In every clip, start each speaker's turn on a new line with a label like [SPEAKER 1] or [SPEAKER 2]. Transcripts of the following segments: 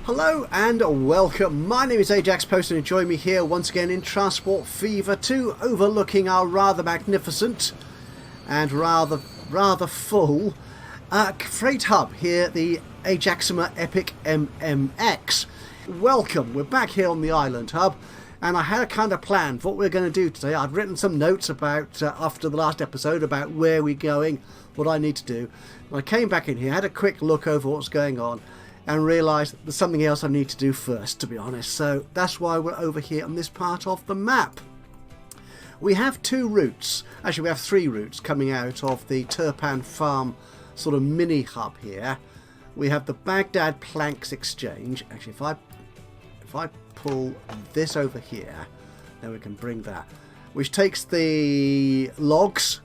[SPEAKER 1] Hello and welcome. My name is Ajax Poston and join me here once again in Transport Fever 2, overlooking our rather magnificent and rather full freight hub here, the Ajaxima Epic MMX. Welcome. We're back here on the island hub, and I had a kind of plan for what we're going to do today. I'd written some notes about after the last episode about where we're going, what I need to do. I came back in here, had a quick look over what's going on, and realised there's something else I need to do first, to be honest. So that's why we're over here on this part of the map. We have two routes, actually we have three routes coming out of the Turpan Farm sort of mini hub here. We have the Baghdad Planks Exchange. Actually, if I pull this over here, then we can bring that, which takes the logs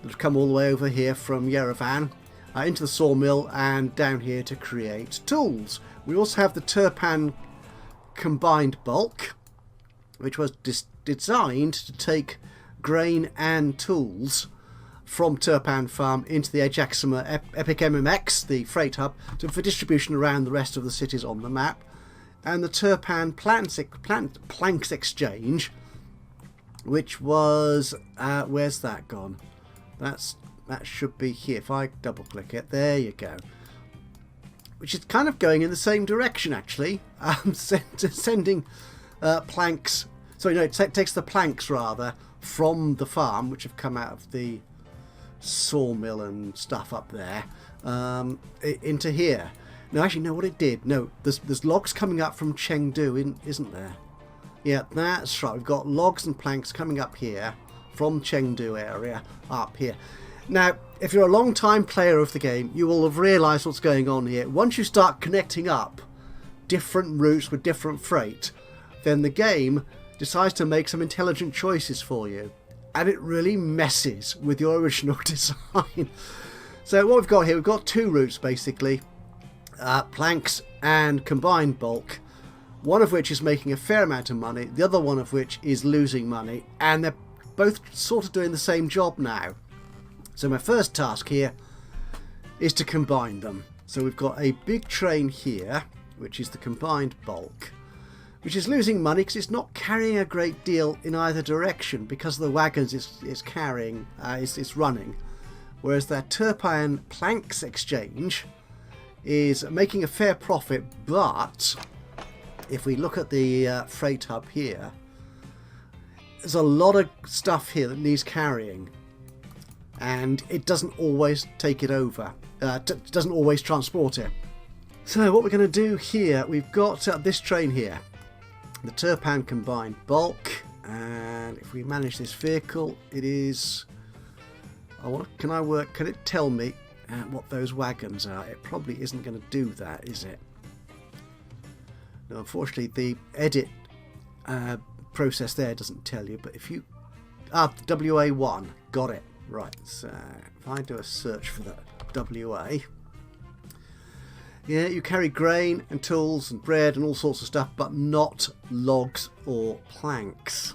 [SPEAKER 1] that have come all the way over here from Yerevan into the sawmill and down here to create tools. We also have the Turpan Combined Bulk, which was designed to take grain and tools from Turpan Farm into the Ajaxima Epic MMX, the freight hub, for distribution around the rest of the cities on the map. And the Turpan Planks Exchange, which was where's that gone? That should be here. If I double click it, there you go. Which is kind of going in the same direction, actually. Sending planks. Sorry, no, it takes the planks rather from the farm, which have come out of the sawmill and stuff up there, into here. No, actually, no. What it did? No, there's logs coming up from Chengdu, isn't there? Yeah, that's right. We've got logs and planks coming up here from Chengdu area up here. Now, if you're a long-time player of the game, you will have realised what's going on here. Once you start connecting up different routes with different freight, then the game decides to make some intelligent choices for you. And it really messes with your original design. So what we've got here, we've got two routes basically. Planks and combined bulk. One of which is making a fair amount of money. The other one of which is losing money. And they're both sort of doing the same job now. So my first task here is to combine them. So we've got a big train here, which is the combined bulk, which is losing money because it's not carrying a great deal in either direction because the wagons it's carrying is running. Whereas that Turpan Planks Exchange is making a fair profit, but if we look at the freight hub here, there's a lot of stuff here that needs carrying. And it doesn't always take it over, doesn't always transport it. So what we're going to do here, we've got this train here, the Turpan Combined Bulk, and if we manage this vehicle, it is, can it tell me what those wagons are? It probably isn't going to do that, is it? No, unfortunately the edit process there doesn't tell you, but if you, WA1, got it. Right, so if I do a search for that WA, yeah, you carry grain and tools and bread and all sorts of stuff, but not logs or planks.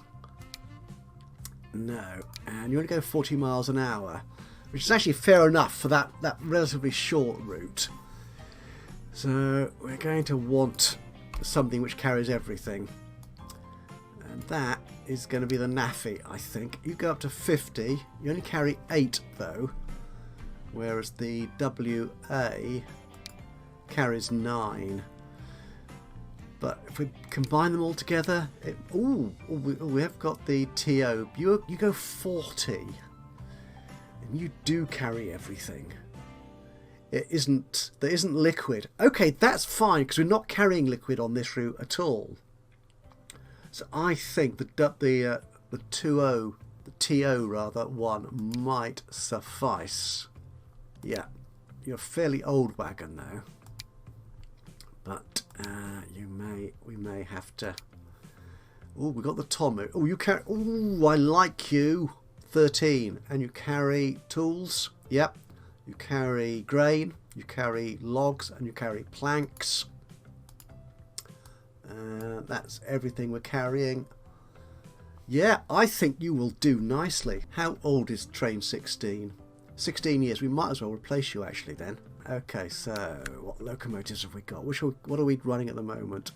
[SPEAKER 1] No, and you only go 40 miles an hour, which is actually fair enough for that relatively short route. So we're going to want something which carries everything, and that is going to be the NAFI, I think. You go up to 50, you only carry 8 though, whereas the WA carries 9. But if we combine them all together, we have got the TO. You go 40, and you do carry everything. There isn't liquid. Okay, that's fine because we're not carrying liquid on this route at all. So I think the TO rather one might suffice. Yeah, you're a fairly old wagon now, but we may have to. Oh, we got the Tomu. Oh, you carry. Oh, I like you. 13, and you carry tools. Yep, you carry grain, you carry logs, and you carry planks. That's everything we're carrying. Yeah, I think you will do nicely. How old is train 16? 16 years. We might as well replace you actually then. Okay, so what locomotives have we got? What are we running at the moment?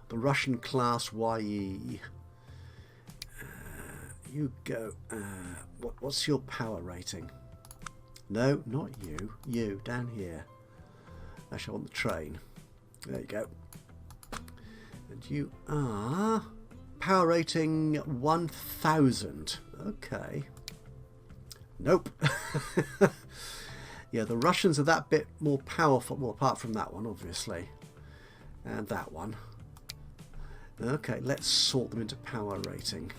[SPEAKER 1] The Russian class YE. You go. What's your power rating? No, not you. You, down here. Actually, on the train. There you go. And you are power rating 1000. Okay. Nope. Yeah, the Russians are that bit more powerful. Well, apart from that one, obviously. And that one. Okay, let's sort them into power rating.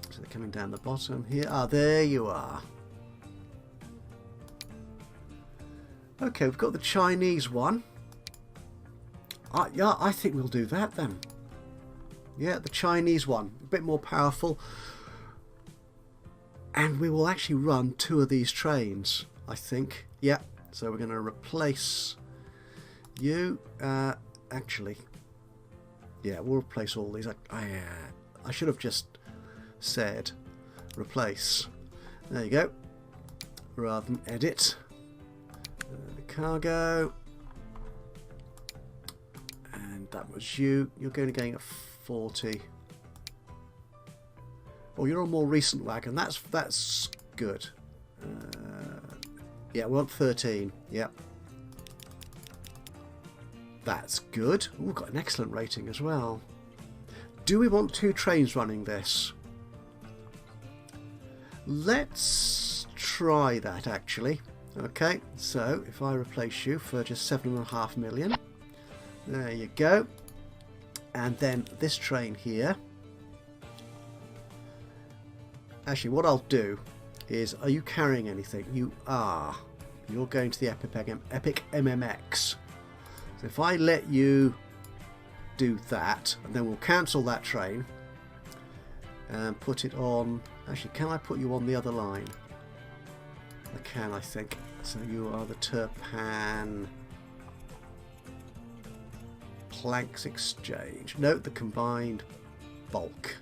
[SPEAKER 1] So they're coming down the bottom here. Ah, there you are. Okay, we've got the Chinese one. Yeah, I think we'll do that then. Yeah, the Chinese one. A bit more powerful. And we will actually run 2 of these trains, I think. Yeah, so we're going to replace you. Actually, yeah, we'll replace all these. I should have just said replace. There you go. Rather than edit. Cargo. And that was you. You're going to gain a 40. Oh, you're a more recent wagon. That's good. Yeah, we want 13. Yep. That's good. Ooh, we've got an excellent rating as well. Do we want 2 trains running this? Let's try that, actually. Okay, so if I replace you for just 7.5 million. There you go. And then this train here. Actually, what I'll do is, are you carrying anything? You are. You're going to the Epic MMX. So if I let you do that, and then we'll cancel that train and put it on. Actually, can I put you on the other line? I can, I think. So you are the Turpan Planks Exchange. Note the combined bulk.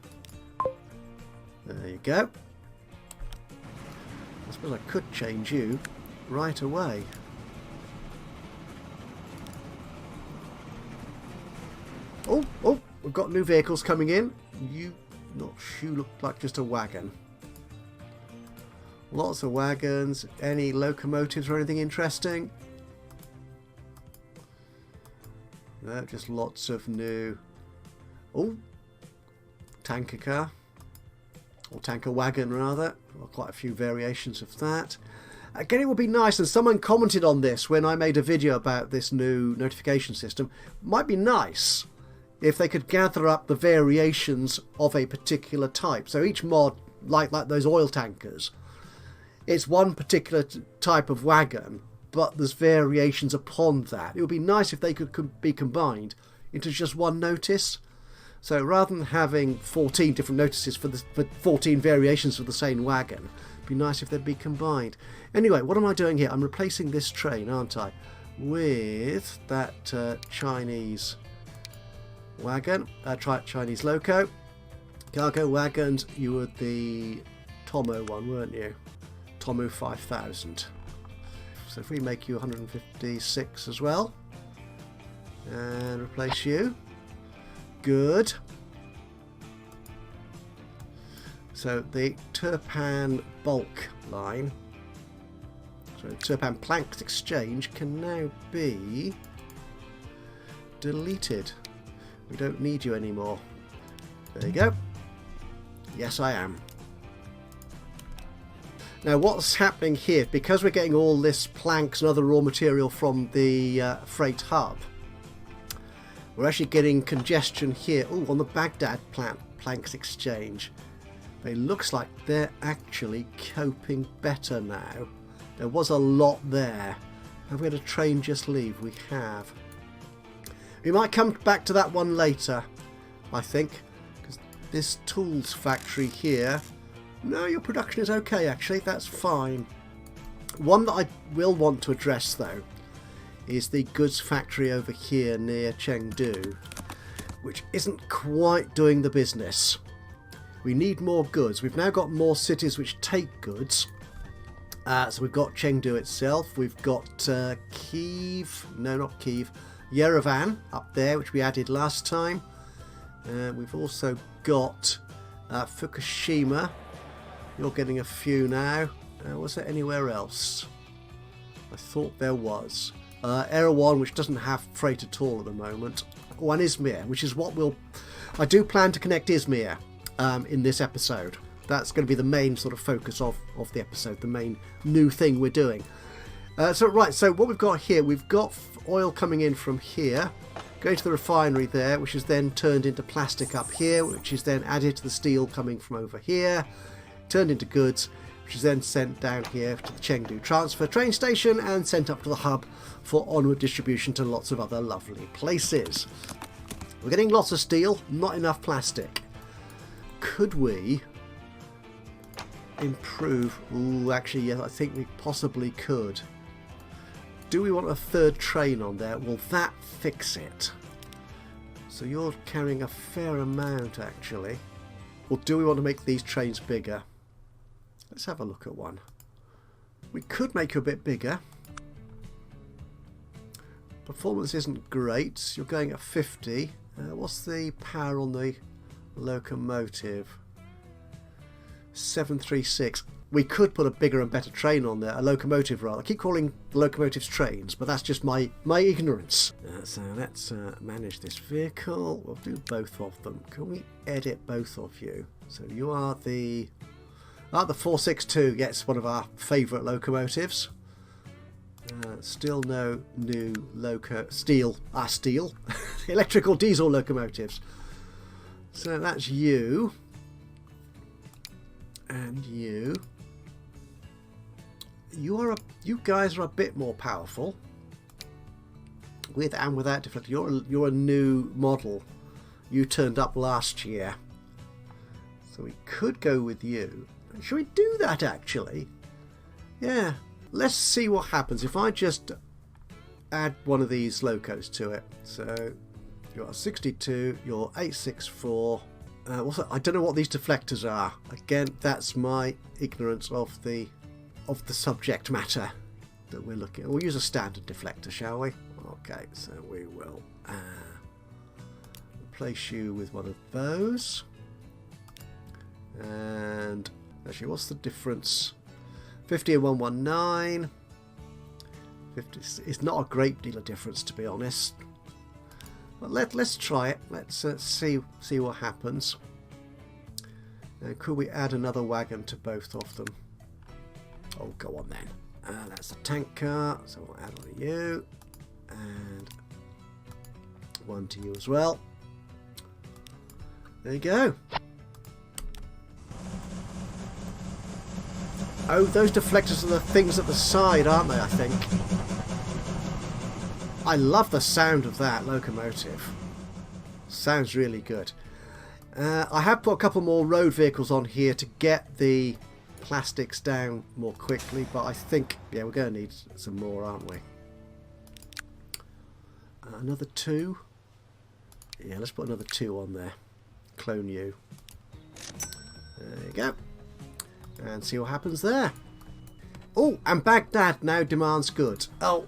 [SPEAKER 1] There you go. I suppose I could change you right away. Oh, we've got new vehicles coming in. You look like just a wagon. Lots of wagons. Any locomotives or anything interesting? No, just lots of new. Oh, tanker car. Or tanker wagon rather. Well, quite a few variations of that. Again, it would be nice, and someone commented on this when I made a video about this new notification system. Might be nice if they could gather up the variations of a particular type. So each mod, like those oil tankers, it's one particular type of wagon, but there's variations upon that. It would be nice if they could be combined into just one notice. So rather than having 14 different notices for 14 variations of the same wagon, it'd be nice if they'd be combined. Anyway, what am I doing here? I'm replacing this train, aren't I, with that Chinese wagon, Chinese loco. Cargo wagons, you were the Tomo one, weren't you? Tomo 5000. So if we make you 156 as well, and replace you. Good. So the Turpan bulk line, so Turpan Planks Exchange, can now be deleted. We don't need you anymore. There you go. Yes, I am. Now what's happening here, because we're getting all this planks and other raw material from the freight hub, we're actually getting congestion here. Oh, on the Baghdad Planks Exchange. But it looks like they're actually coping better now. There was a lot there. Have we had a train just leave? We have. We might come back to that one later, I think. Because this tools factory here... No, your production is okay, actually. That's fine. One that I will want to address, though, is the goods factory over here near Chengdu, which isn't quite doing the business. We need more goods. We've now got more cities which take goods, So we've got Chengdu itself. We've got Kiev. No, not Kiev. Yerevan up there, which we added last time. We've also got Fukushima. You're getting a few now. Was there anywhere else? I thought there was. Erewhon, which doesn't have freight at all at the moment. Oh, and Izmir, which is what we'll... I do plan to connect Izmir in this episode. That's going to be the main sort of focus of the episode, the main new thing we're doing. So what we've got here, we've got oil coming in from here, going to the refinery there, which is then turned into plastic up here, which is then added to the steel coming from over here, turned into goods, which is then sent down here to the Chengdu transfer train station and sent up to the hub for onward distribution to lots of other lovely places. We're getting lots of steel, not enough plastic. Could we improve? Ooh, actually, yes, I think we possibly could. Do we want a third train on there? Will that fix it? So you're carrying a fair amount, actually. Or do we want to make these trains bigger? Let's have a look at one. We could make you a bit bigger. Performance isn't great. You're going at 50. What's the power on the locomotive? 736. We could put a bigger and better train on there. A locomotive, rather. I keep calling locomotives trains, but that's just my ignorance. So let's manage this vehicle. We'll do both of them. Can we edit both of you? So you are the 462. Yes, one of our favourite locomotives. Still no new steel electrical diesel locomotives. So that's you. And you guys are a bit more powerful with and without deflector. You're a new model. You turned up last year, so we could go with you. Should we do that actually? Yeah, let's see what happens if I just add one of these locos to it. So you're 62, you're 864. I don't know what these deflectors are. Again, that's my ignorance of the subject matter that we're looking at. We'll use a standard deflector, shall we? Okay, so we will replace you with one of those. And actually, what's the difference? 50 and 119. 50. It's not a great deal of difference, to be honest. But let's try it. Let's see what happens. Could we add another wagon to both of them? Oh, go on then. That's a tank car, so we'll add one to you and one to you as well. There you go. Oh, those deflectors are the things at the side, aren't they, I think? I love the sound of that locomotive. Sounds really good. I have put a couple more road vehicles on here to get the plastics down more quickly, but I think, yeah, we're going to need some more, aren't we? Another 2. Yeah, let's put another 2 on there. Clone you. There you go. And see what happens there. Oh, and Baghdad now demands goods. Oh,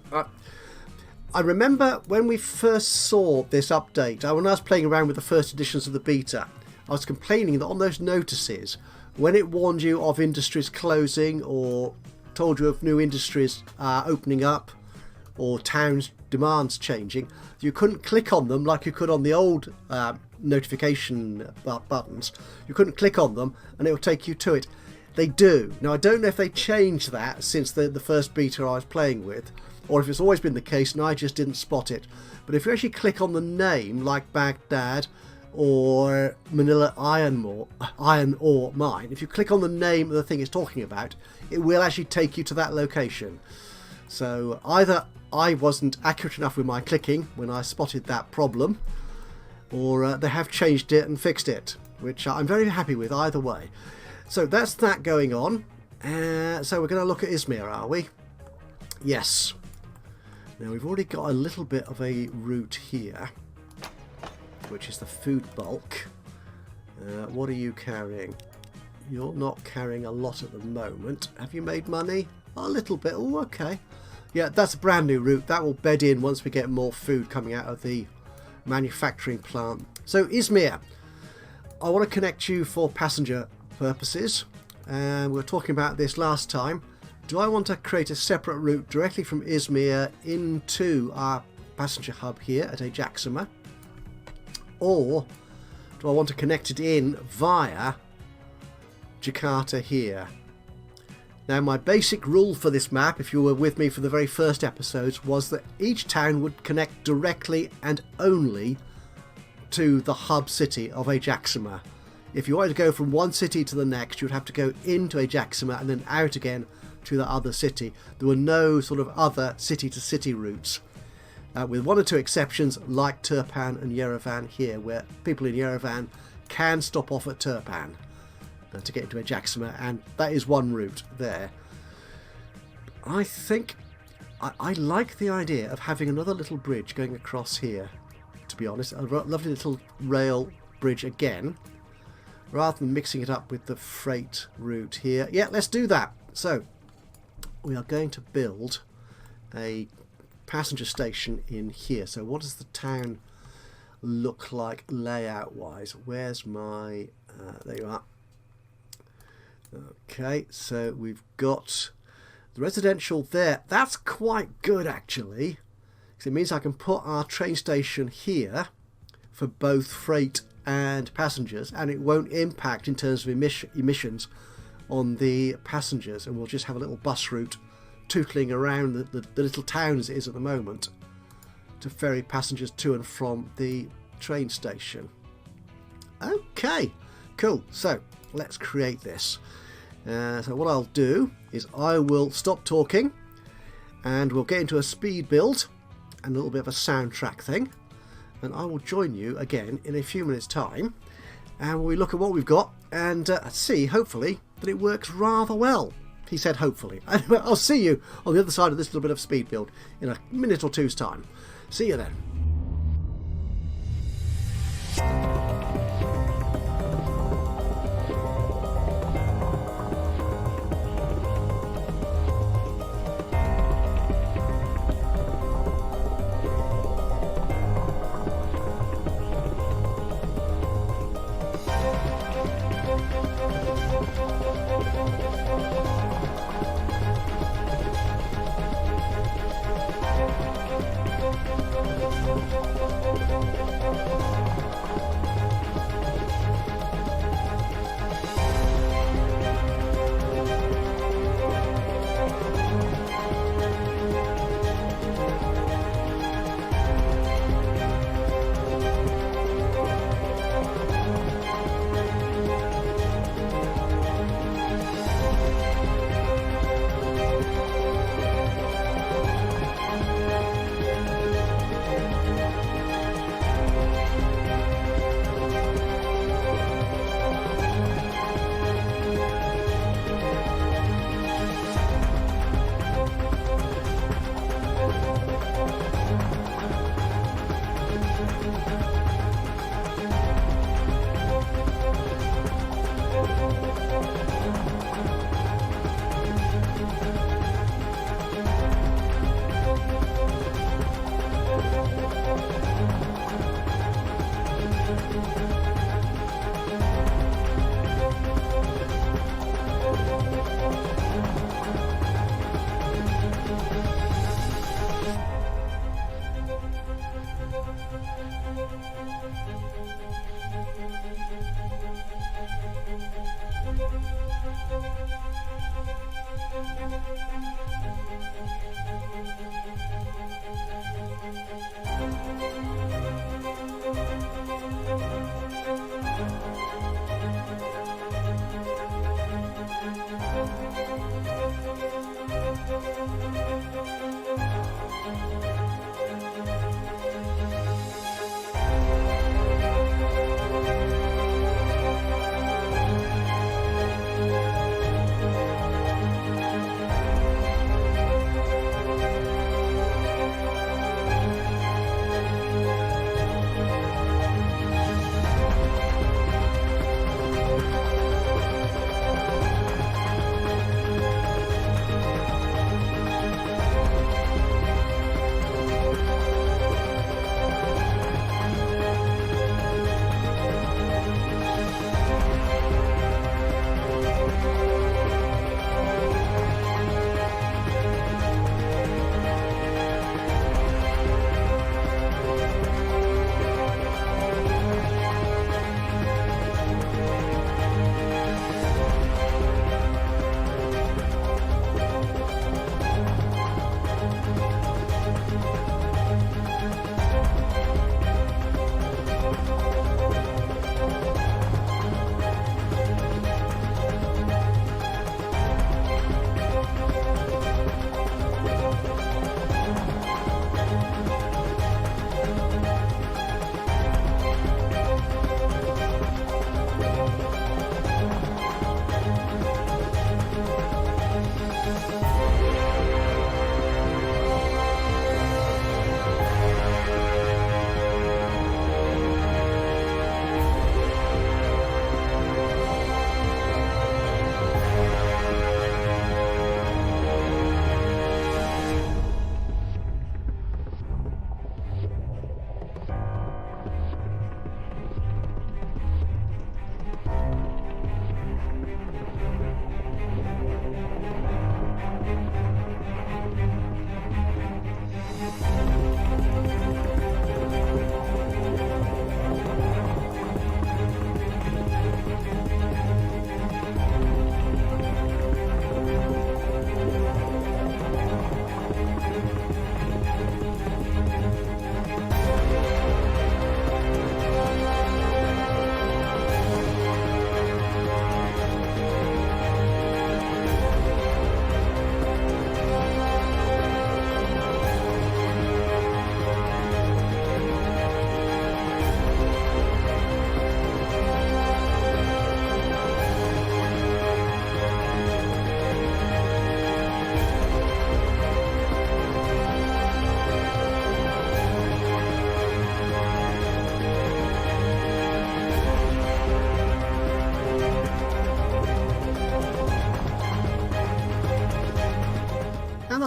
[SPEAKER 1] I remember when we first saw this update, when I was playing around with the first editions of the beta, I was complaining that on those notices, when it warned you of industries closing or told you of new industries opening up or towns' demands changing, you couldn't click on them like you could on the old notification buttons. You couldn't click on them and it would take you to it. They do. Now, I don't know if they changed that since the first beta I was playing with, or if it's always been the case and I just didn't spot it. But if you actually click on the name, like Baghdad or Manila Iron Ore Mine, if you click on the name of the thing it's talking about, it will actually take you to that location. So either I wasn't accurate enough with my clicking when I spotted that problem, or they have changed it and fixed it, which I'm very happy with either way. So that's that going on. So we're going to look at Izmir, are we? Yes. Now we've already got a little bit of a route here, which is the food bulk. What are you carrying? You're not carrying a lot at the moment. Have you made money? A little bit. Oh, okay. Yeah, that's a brand new route. That will bed in once we get more food coming out of the manufacturing plant. So Izmir, I want to connect you for passenger purposes. And we were talking about this last time. Do I want to create a separate route directly from Izmir into our passenger hub here at Ajaxima? Or do I want to connect it in via Jakarta here? Now, my basic rule for this map, if you were with me for the very first episodes, was that each town would connect directly and only to the hub city of Ajaxima. If you wanted to go from one city to the next, you'd have to go into Ajaxima and then out again to the other city. There were no sort of other city-to-city routes, with one or two exceptions like Turpan and Yerevan here, where people in Yerevan can stop off at Turpan to get into Ajaxima, and that is one route there. I think I like the idea of having another little bridge going across here, to be honest. A lovely little rail bridge again, rather than mixing it up with the freight route here. Yeah, let's do that. So we are going to build a passenger station in here. So what does the town look like layout wise? Where's my there you are. Okay, so we've got the residential there. That's quite good actually, because it means I can put our train station here for both freight and passengers, and it won't impact in terms of emissions on the passengers, and we'll just have a little bus route tootling around the little town as it is at the moment to ferry passengers to and from the train station. Okay, cool. So let's create this. So what I'll do is I will stop talking and we'll get into a speed build and a little bit of a soundtrack thing, and I will join you again in a few minutes time, and we look at what we've got and see hopefully that it works rather well. He said hopefully. I'll see you on the other side of this little bit of speed build in a minute or two's time. See you then.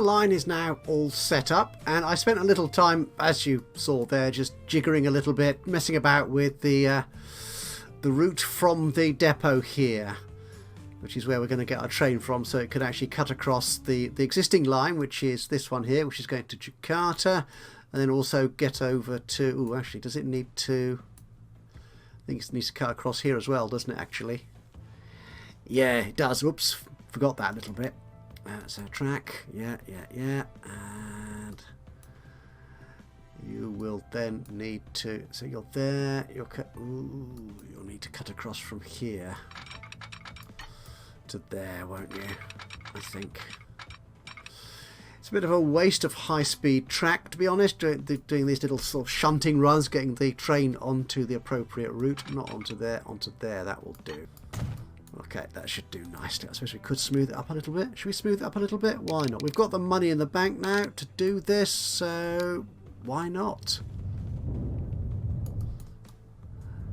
[SPEAKER 1] the line is now all set up, and I spent a little time, as you saw there, just jiggering a little bit, messing about with the route from the depot here, which is where we're going to get our train from, so it could actually cut across the existing line, which is this one here, which is going to Jakarta, and then also get over to... Oh, actually, does it need to... I think it needs to cut across here as well, doesn't it, actually? Yeah, it does. Whoops, forgot that a little bit. That's our track. Yeah. And you will then need to... So you're there. You'll need to cut across from here to there, won't you? I think. It's a bit of a waste of high-speed track, to be honest, doing these little sort of shunting runs, getting the train onto the appropriate route. Not onto there, onto there. That will do. Okay, that should do nicely. I suppose we could smooth it up a little bit. Should we smooth it up a little bit? Why not? We've got the money in the bank now to do this, so why not?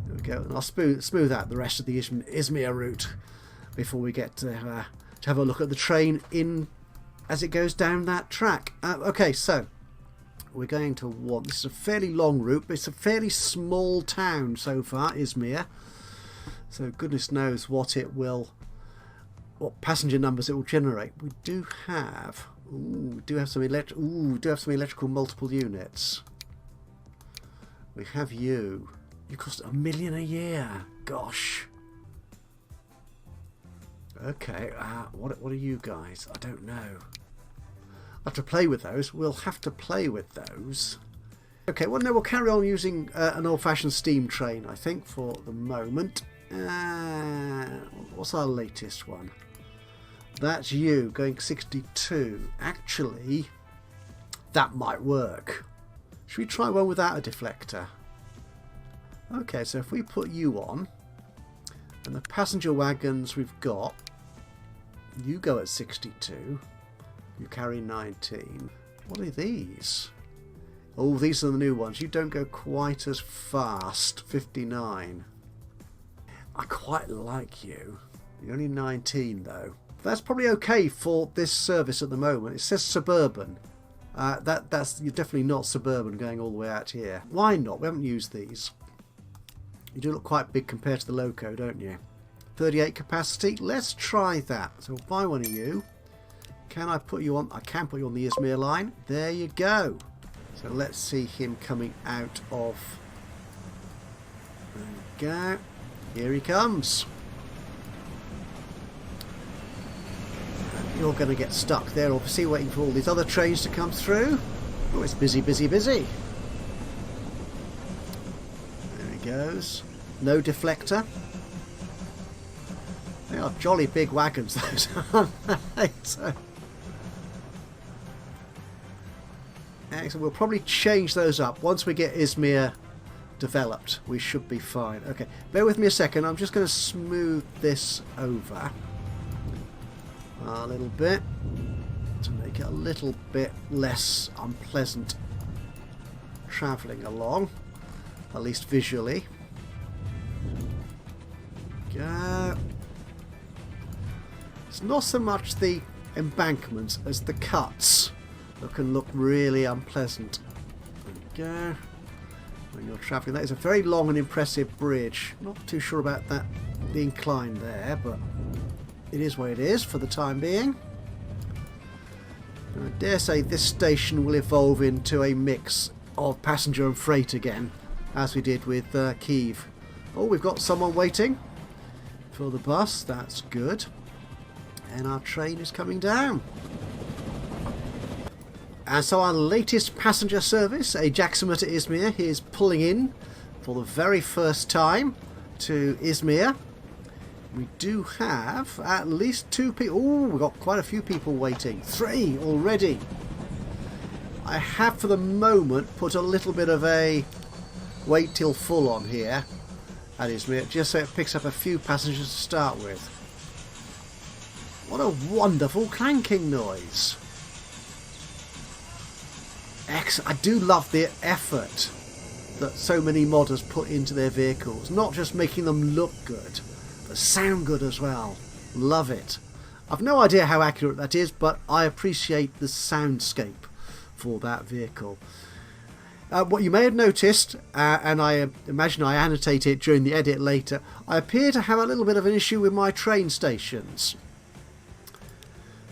[SPEAKER 1] There we go. And I'll smooth out the rest of the Izmir route before we get to have a look at the train in as it goes down that track. Okay, so we're going to want... This is a fairly long route, but it's a fairly small town so far, Izmir. So goodness knows what what passenger numbers it will generate. We do have some electrical multiple units. We have you. You cost $1 million a year. Gosh. Okay. What are you guys? I don't know. I'll have to play with those. We'll have to play with those. Okay. Well, no, we'll carry on using an old-fashioned steam train, I think, for the moment. What's our latest one? That's you going 62. Actually, that might work. Should we try one without a deflector? Okay, so if we put you on, and the passenger wagons we've got, you go at 62, you carry 19. What are these? Oh, these are the new ones. You don't go quite as fast. 59. I quite like you. You're only 19 though. That's probably okay for this service at the moment. It says suburban. That's you're definitely not suburban going all the way out here. Why not? We haven't used these. You do look quite big compared to the Loco, don't you? 38 capacity. Let's try that. So we'll buy one of you. Can I put you on? I can put you on the Izmir line. There you go. So let's see him coming out of... There we go. Here he comes. You're going to get stuck there, obviously, waiting for all these other trains to come through. Oh, it's busy. There he goes. No deflector. They are jolly big wagons, those, aren't they? So, excellent. We'll probably change those up once we get Izmir developed. We should be fine. Okay, bear with me a second. I'm just going to smooth this over a little bit to make it a little bit less unpleasant travelling along, at least visually. Go. It's not so much the embankments as the cuts that can look really unpleasant. There we go. When you're travelling, that is a very long and impressive bridge. Not too sure about that, the incline there, but it is what it is for the time being. And I dare say this station will evolve into a mix of passenger and freight again, as we did with Kiev. Oh, we've got someone waiting for the bus. That's good. And our train is coming down. And so our latest passenger service, a Jaksima to Izmir, is pulling in for the very first time to Izmir. We do have at least 2 people. Oh, we've got quite a few people waiting. 3 already. I have for the moment put a little bit of a wait till full on here at Izmir, just so it picks up a few passengers to start with. What a wonderful clanking noise. Excellent. I do love the effort that so many modders put into their vehicles. Not just making them look good, but sound good as well. Love it. I've no idea how accurate that is, but I appreciate the soundscape for that vehicle. What you may have noticed, and I imagine I annotate it during the edit later, I appear to have a little bit of an issue with my train stations.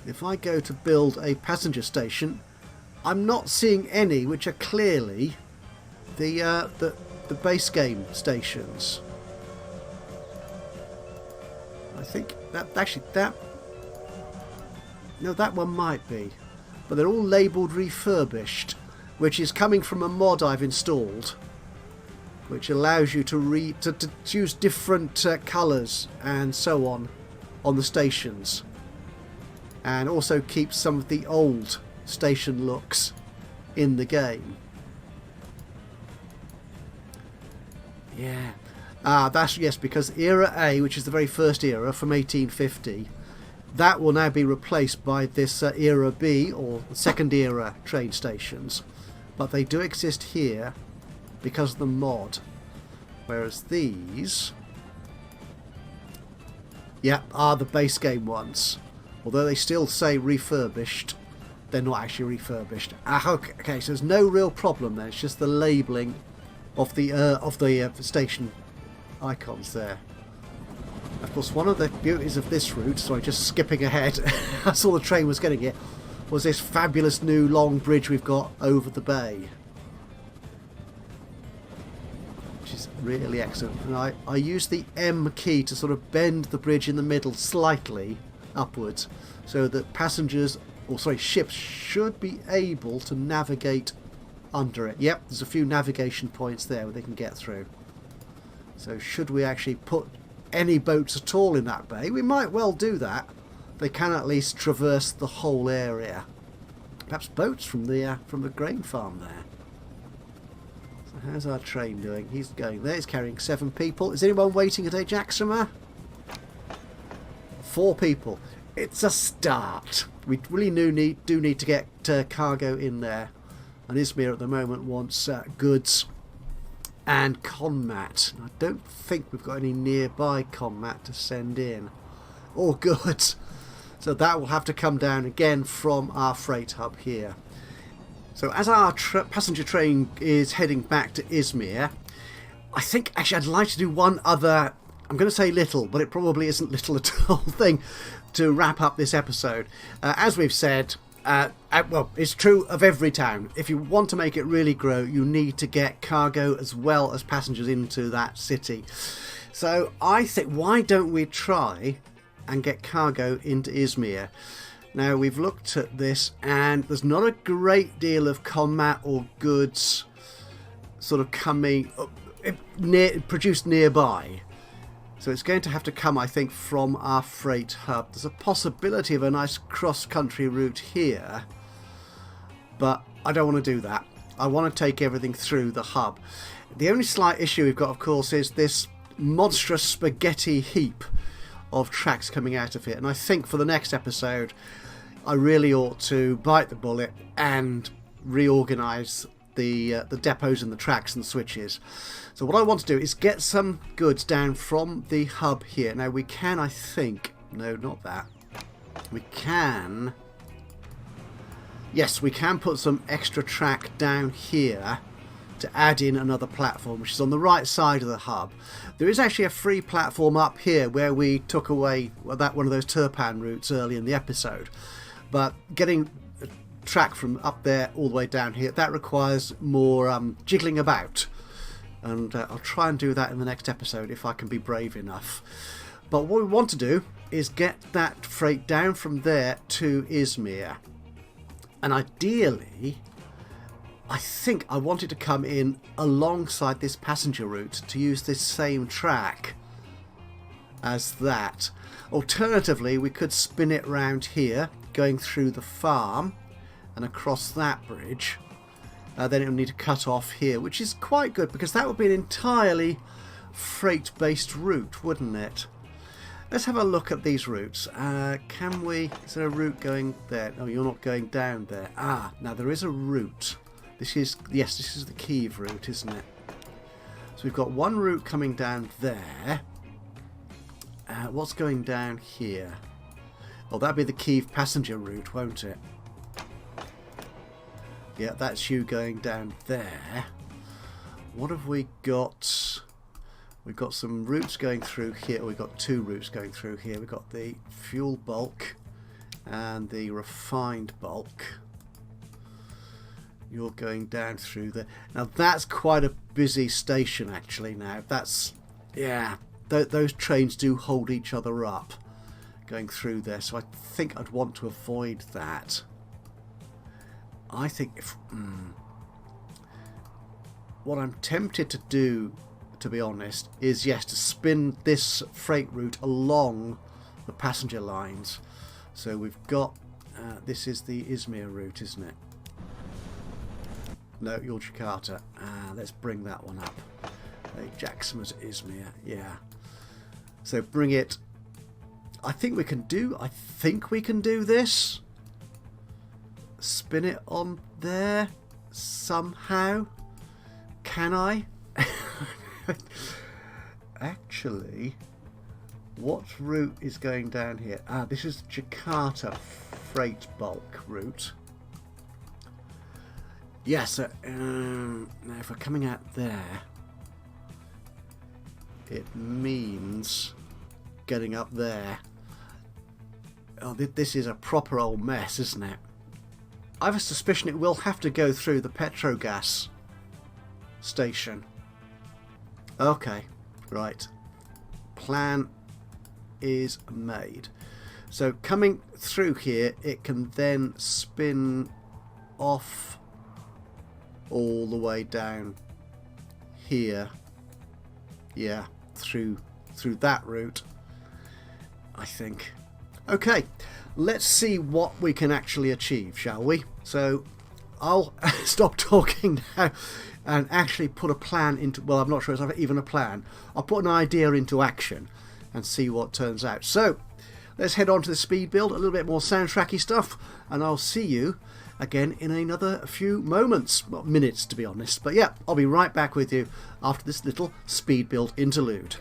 [SPEAKER 1] If I go to build a passenger station, I'm not seeing any which are clearly the base game stations. I think that no, that one might be, but they're all labelled refurbished, which is coming from a mod I've installed, which allows you to use different colours and so on the stations, and also keeps some of the old station looks in the game. Yeah. That's, yes, because Era A, which is the very first era from 1850, that will now be replaced by this Era B, or second era train stations. But they do exist here because of the mod. Whereas these, yeah, are the base game ones. Although they still say refurbished, they're not actually refurbished. Okay, so there's no real problem there. It's just the labelling of the station icons there. Of course, one of the beauties of this route, sorry, just skipping ahead, I saw the train was getting it, was this fabulous new long bridge we've got over the bay, which is really excellent. And I use the M key to sort of bend the bridge in the middle slightly upwards, so that passengers, or sorry, ships should be able to navigate under it. Yep, there's a few navigation points there where they can get through. So should we actually put any boats at all in that bay, we might well do that. They can at least traverse the whole area. Perhaps boats from the grain farm there. So how's our train doing? He's going there. He's carrying 7 people. Is anyone waiting at Ajaxima? 4 people. It's a start. We really do need to get cargo in there. And Izmir at the moment wants goods and Conmat. I don't think we've got any nearby Conmat to send in, or goods, so that will have to come down again from our freight hub here. So as our passenger train is heading back to Izmir, I think actually I'd like to do one other, I'm going to say little, but it probably isn't little at all, thing to wrap up this episode. As we've said, well, it's true of every town. If you want to make it really grow, you need to get cargo as well as passengers into that city. So I think, why don't we try and get cargo into Izmir? Now, we've looked at this, and there's not a great deal of Conmat or goods sort of coming produced nearby. So it's going to have to come, I think, from our freight hub. There's a possibility of a nice cross-country route here, but I don't want to do that. I want to take everything through the hub. The only slight issue we've got, of course, is this monstrous spaghetti heap of tracks coming out of it. And I think for the next episode, I really ought to bite the bullet and reorganise the depots and the tracks and the switches. So what I want to do is get some goods down from the hub here. Now we can, I think, no, not that. We can, yes, we can put some extra track down here to add in another platform, which is on the right side of the hub. There is actually a free platform up here where we took away that one of those Turpan routes early in the episode. But getting a track from up there all the way down here, that requires more jiggling about. And I'll try and do that in the next episode if I can be brave enough. But what we want to do is get that freight down from there to Izmir. And ideally, I think I wanted to come in alongside this passenger route to use this same track as that. Alternatively, we could spin it round here, going through the farm and across that bridge. Then it will need to cut off here, which is quite good because that would be an entirely freight-based route, wouldn't it? Let's have a look at these routes. Can we... Is there a route going there? No, you're not going down there. Ah, now there is a route. This is... Yes, this is the Kiev route, isn't it? So we've got one route coming down there. What's going down here? Oh, that'd be the Kiev passenger route, won't it? Yeah, that's you going down there. What have we got? We've got some routes going through here. We've got two routes going through here. We've got the fuel bulk and the refined bulk. You're going down through there. Now that's quite a busy station actually now. That's, yeah, those trains do hold each other up going through there. So I think I'd want to avoid that. I think if... what I'm tempted to do, to be honest, is yes, to spin this freight route along the passenger lines. So we've got, this is the Izmir route, isn't it? No, you're Jakarta. Let's bring that one up. Jackson was Izmir, yeah. So bring it. I think we can do this. Spin it on there somehow. Can I? Actually, what route is going down here? This is Jakarta freight bulk route. Yes, now if we're coming out there, it means getting up there. Oh, this is a proper old mess, isn't it? I have a suspicion it will have to go through the Petrogas station. Okay, right. Plan is made. So coming through here, it can then spin off all the way down here. Yeah, through that route, I think. Okay, let's see what we can actually achieve, shall we? So I'll stop talking now and actually put a plan into, well, I'm not sure it's even a plan. I'll put an idea into action and see what turns out. So let's head on to the speed build, a little bit more soundtracky stuff, and I'll see you again in another few moments, well, minutes to be honest. But yeah, I'll be right back with you after this little speed build interlude.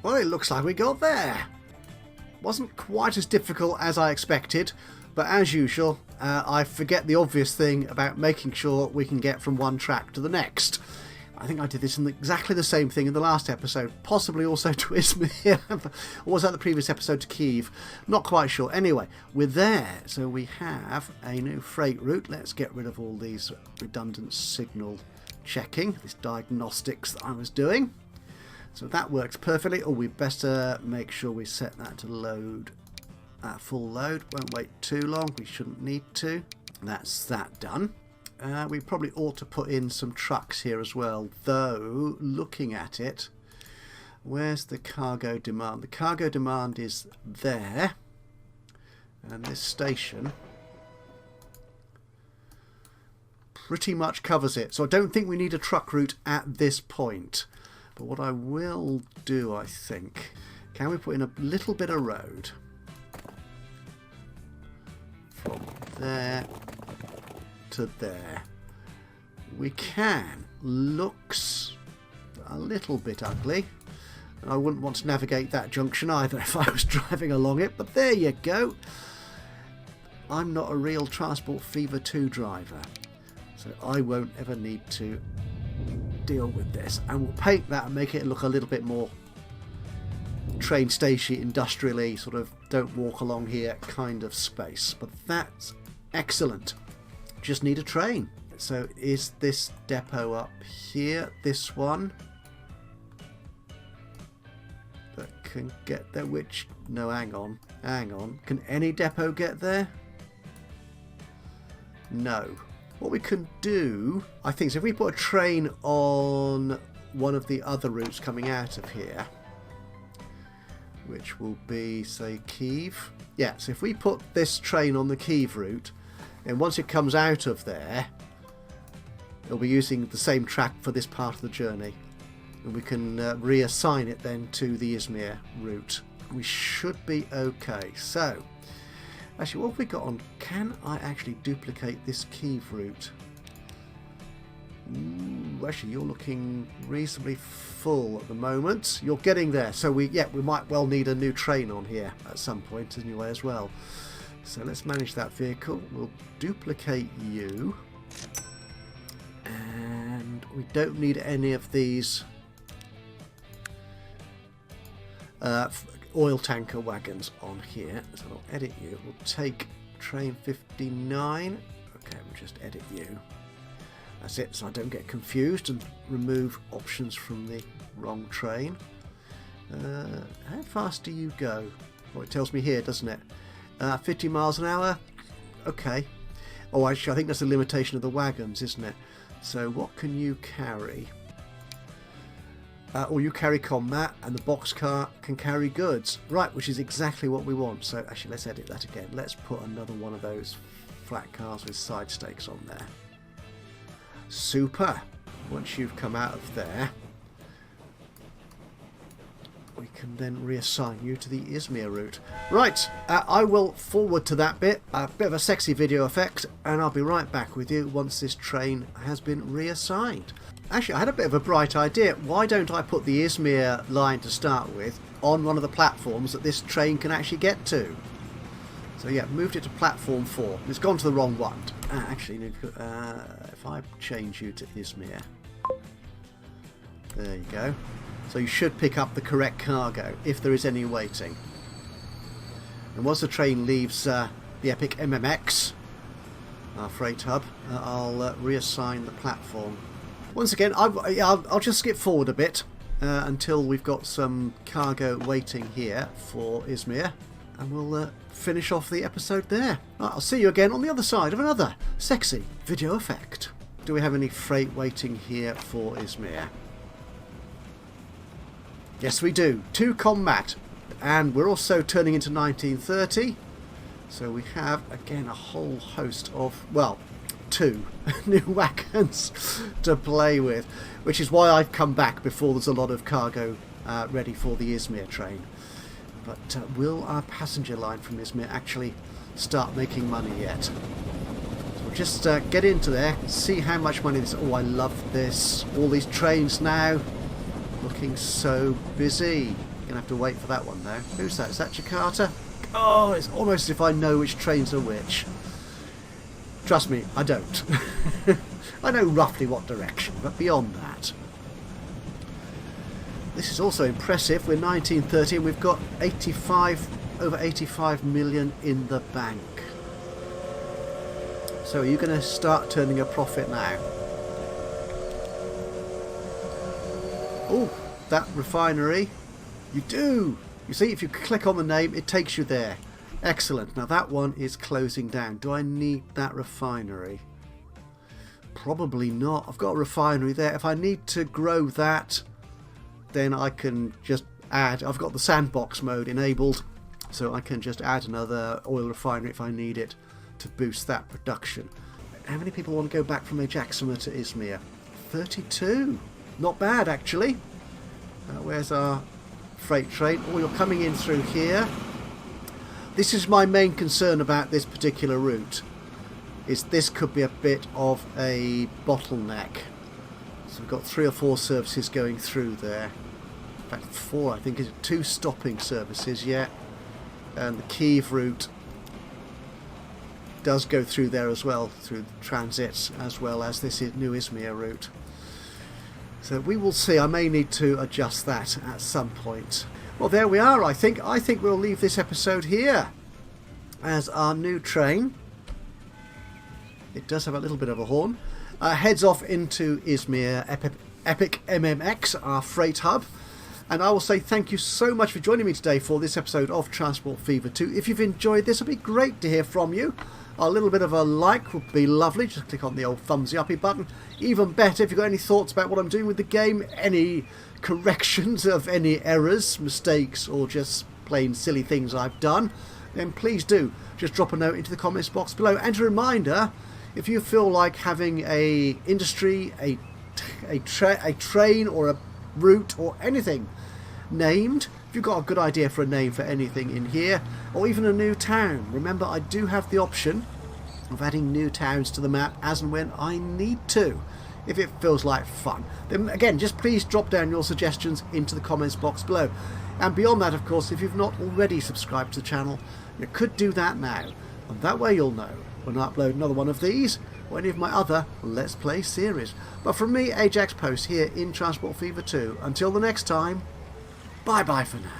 [SPEAKER 1] Well, it looks like we got there. Wasn't quite as difficult as I expected, but as usual, I forget the obvious thing about making sure we can get from one track to the next. I think I did this in exactly the same thing in the last episode, possibly also to Izmir, or was that the previous episode to Kyiv? Not quite sure. Anyway, we're there, so we have a new freight route. Let's get rid of all these redundant signal checking, this diagnostics that I was doing. So that works perfectly. Oh, we better make sure we set that to load, full load. Won't wait too long, we shouldn't need to. That's that done. We probably ought to put in some trucks here as well, though looking at it, where's the cargo demand? The cargo demand is there, and this station pretty much covers it, so I don't think we need a truck route at this point. But what I will do, I think, can we put in a little bit of road from there to there? We can. Looks a little bit ugly, and I wouldn't want to navigate that junction either if I was driving along it, but there you go. I'm not a real Transport Fever 2 driver, so I won't ever need to deal with this, and we'll paint that and make it look a little bit more train station industrially, sort of don't walk along here kind of space. But that's excellent. Just need a train. So is this depot up here, this one that can get there? Which, no, hang on, can any depot get there? No. What we can do, I think, so if we put a train on one of the other routes coming out of here, which will be, say, Kyiv. Yeah, so if we put this train on the Kyiv route, and once it comes out of there, it'll be using the same track for this part of the journey, and we can reassign it then to the Izmir route. We should be okay. So actually, what have we got on? Can I actually duplicate this Kyiv route? Ooh, actually, you're looking reasonably full at the moment. You're getting there, so we might well need a new train on here at some point anyway as well. So let's manage that vehicle. We'll duplicate you, and we don't need any of these oil tanker wagons on here. So we'll edit you. We'll take train 59. Okay, we'll just edit you. That's it, so I don't get confused and remove options from the wrong train. How fast do you go? Well, it tells me here, doesn't it? 50 miles an hour. Okay. Oh, actually, I think that's the limitation of the wagons, isn't it? So what can you carry? Or you carry combat, and the boxcar can carry goods. Right, which is exactly what we want. So actually, let's edit that again. Let's put another one of those flat cars with side stakes on there. Super. Once you've come out of there, we can then reassign you to the Izmir route. Right, I will forward to that bit, a bit of a sexy video effect, and I'll be right back with you once this train has been reassigned. Actually, I had a bit of a bright idea. Why don't I put the Izmir line to start with on one of the platforms that this train can actually get to? So yeah, moved it to platform 4. It's gone to the wrong one. Actually, if I change you to Izmir, there you go. So you should pick up the correct cargo if there is any waiting. And once the train leaves the Epic MMX, our freight hub, I'll reassign the platform. Once again, I'll just skip forward a bit until we've got some cargo waiting here for Izmir, and we'll finish off the episode there. Right, I'll see you again on the other side of another sexy video effect. Do we have any freight waiting here for Izmir? Yes, we do. 2 combat, and we're also turning into 1930. So we have, again, a whole host of, well, 2 new wagons to play with, which is why I've come back before there's a lot of cargo ready for the Izmir train. But will our passenger line from Izmir actually start making money yet? So we'll just get into there, see how much money this... Oh, I love this. All these trains now looking so busy. You're going to have to wait for that one now. Who's that? Is that Jakarta? Oh, it's almost as if I know which trains are which. Trust me, I don't. I know roughly what direction, but beyond that. This is also impressive. We're 1930 and we've got over 85 million in the bank. So are you going to start turning a profit now? Oh, that refinery. You do! You see, if you click on the name, it takes you there. Excellent. Now that one is closing down. Do I need that refinery? Probably not. I've got a refinery there. If I need to grow that, then I can just add. I've got the sandbox mode enabled, so I can just add another oil refinery if I need it to boost that production. How many people want to go back from Ajaxima to Izmir? 32. Not bad, actually. Where's our freight train? Oh, you're coming in through here. This is my main concern about this particular route, is this could be a bit of a bottleneck. So we've got 3 or 4 services going through there. In fact, 4, I think. Is it 2 stopping services yet? And the Kyiv route does go through there as well, through the transits, as well as this new Izmir route. So we will see. I may need to adjust that at some point. Well, there we are, I think. I think we'll leave this episode here as our new train. It does have a little bit of a horn. Heads off into Izmir Epic MMX, our freight hub. And I will say thank you so much for joining me today for this episode of Transport Fever 2. If you've enjoyed this, it'll be great to hear from you. A little bit of a like would be lovely. Just click on the old thumbsy uppy button. Even better, if you've got any thoughts about what I'm doing with the game, any corrections of any errors, mistakes, or just plain silly things I've done, then please do just drop a note into the comments box below. And a reminder, if you feel like having a industry, a train or a route or anything named, if you've got a good idea for a name for anything in here, or even a new town, remember I do have the option of adding new towns to the map as and when I need to, if it feels like fun. Then again, just please drop down your suggestions into the comments box below. And beyond that, of course, if you've not already subscribed to the channel, you could do that now, and that way you'll know when I upload another one of these or any of my other Let's Play series. But from me, Ajax Post, here in Transport Fever 2, until the next time, bye bye for now.